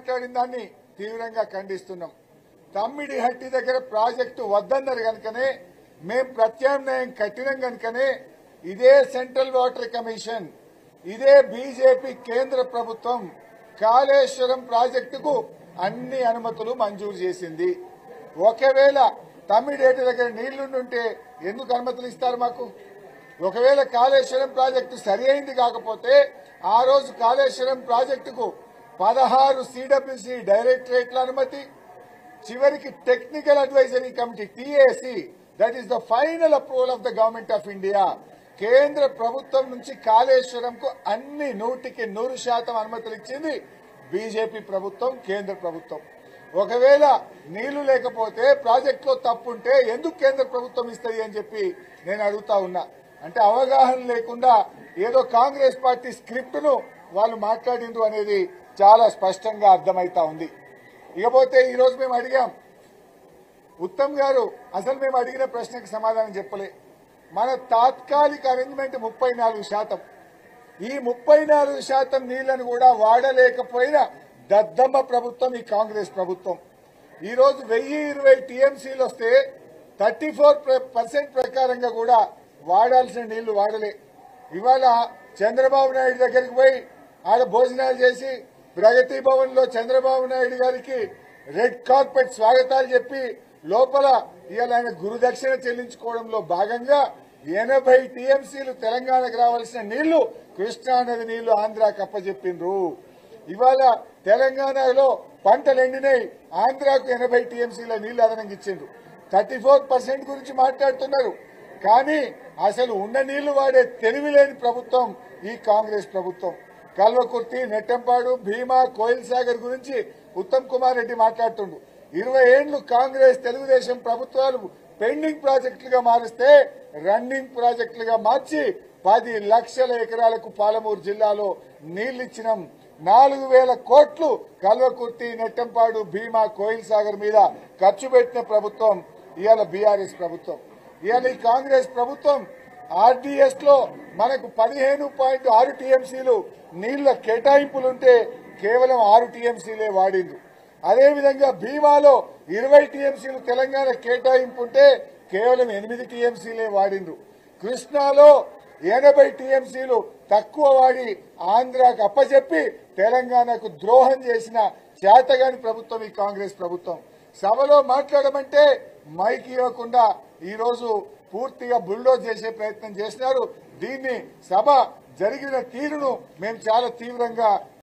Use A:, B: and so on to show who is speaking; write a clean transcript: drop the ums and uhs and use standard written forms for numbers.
A: మాట్లాడిన దాన్ని తీవ్రంగా ఖండిస్తున్నాం. తమ్మిడిహట్టి దగ్గర ప్రాజెక్టు వద్దన్నారు కనుకనే మేం ప్రత్యామ్నాయం కట్టినాం కనుకనే ఇదే సెంట్రల్ వాటర్ కమిషన్, ఇదే బీజేపీ కేంద్ర ప్రభుత్వం కాళేశ్వరం ప్రాజెక్టుకు అన్ని అనుమతులు మంజూరు చేసింది. ఒకవేళ తమ్మిడిహట్టి దగ్గర నీళ్లుంటే ఎందుకు అనుమతులు ఇస్తారు మాకు? ఒకవేళ కాళేశ్వరం ప్రాజెక్టు సరి అయింది కాకపోతే ఆ రోజు కాళేశ్వరం ప్రాజెక్టుకు 16 సిడబ్ల్యూసి డైరెక్టరేట్ల అనుమతి, చివరికి technical advisory committee TAC, that is the final approval of the government of India, కేంద్ర ప్రభుత్వం నుంచి కాళేశ్వరంకు అన్ని 100% అనుమతులు ఇచ్చింది బీజేపీ ప్రభుత్వం, కేంద్ర ప్రభుత్వం. ఒకవేళ నీళ్లు లేకపోతే ప్రాజెక్టులో తప్పుంటే ఎందుకు కేంద్ర ప్రభుత్వం ఇస్తుంది అని చెప్పి నేను అడుగుతా ఉన్నా. అంటే అవగాహన లేకుండా ఏదో కాంగ్రెస్ పార్టీ స్క్రిప్ట్ ను వాళ్ళు మాట్లాడిండ్రు అనేది చాలా స్పష్టంగా అర్థమైతా ఉంది. ఇకపోతే ఈ రోజు మేము అడిగాం, ఉత్తమ్ గారు అసలు మేము అడిగిన ప్రశ్నకు సమాధానం చెప్పలే. మన తాత్కాలిక అరేంజ్మెంట్ 34%. ఈ 34% నీళ్లను కూడా వాడలేకపోయిన దద్దమ్మ ప్రభుత్వం ఈ కాంగ్రెస్ ప్రభుత్వం. ఈ రోజు 1020 టీఎంసీలు వస్తే 34% ప్రకారంగా కూడా వాడాల్సిన నీళ్లు వాడలే. ఇవాళ చంద్రబాబు నాయుడు దగ్గరికి పోయి ఆడ భోజనాలు చేసి ప్రగతి భవన్ లో చంద్రబాబు నాయుడు గారికి రెడ్ కార్పెట్ స్వాగతాలు చెప్పి లోపల ఇవాళ ఆయన గురుదక్షిణ చెల్లించుకోవడంలో భాగంగా 80 టీఎంసీలు తెలంగాణకు రావాల్సిన నీళ్లు కృష్ణా నది నీళ్లు ఆంధ్రాకు అప్పచెప్పిండ్రు. ఇవాళ తెలంగాణలో పంటలు ఎండినాయి, ఆంధ్రాకు 80 టీఎంసీల నీళ్లు అదనంగా ఇచ్చిండ్రు. 34% గురించి మాట్లాడుతున్నారు, కానీ అసలు ఉన్న నీళ్లు వాడే తెలివి లేని ప్రభుత్వం ఈ కాంగ్రెస్ ప్రభుత్వం. కల్వకుర్తి, నెట్టంపాడు, భీమా, కోయిల్ సాగర్ గురించి ఉత్తమ్ కుమార్ రెడ్డి మాట్లాడుతుండు. 20 ఏళ్లు కాంగ్రెస్ తెలుగుదేశం ప్రభుత్వాలు పెండింగ్ ప్రాజెక్టులుగా మారిస్తే రన్నింగ్ ప్రాజెక్టులుగా మార్చి 10 లక్షల ఎకరాలకు పాలమూరు జిల్లాలో నీళ్లిచ్చినాం. 4000 కోట్లు కల్వకుర్తి, నెట్టంపాడు, భీమా, కోయిల్ సాగర్ మీద ఖర్చు పెట్టిన ప్రభుత్వం ఇవాళ బీఆర్ఎస్ ప్రభుత్వం. ఇవాళ ఈ కాంగ్రెస్ ప్రభుత్వం ఆర్డీఎస్ లో మనకు 15.6 టీఎంసీలు నీళ్ల కేటాయింపులుంటే కేవలం 6 టీఎంసీలే వాడింది. అదేవిధంగా భీమాలో 20 టీఎంసీలు తెలంగాణ కేటాయింపు ఉంటే కేవలం 8 టీఎంసీలే వాడిండ్రు. కృష్ణాలో 80 టీఎంసీలు తక్కువ వాడి ఆంధ్రాకు అప్పచెప్పి తెలంగాణకు ద్రోహం చేసిన చేతగాని ప్రభుత్వం ఈ కాంగ్రెస్ ప్రభుత్వం. సభలో మాట్లాడమంటే మైక్ ఇవ్వకుండా ఈ రోజు పూర్తిగా బుల్డోజ్ చేసే ప్రయత్నం చేసినారు. దీన్ని సభ జరిగిన తీరును మేము చాలా తీవ్రంగా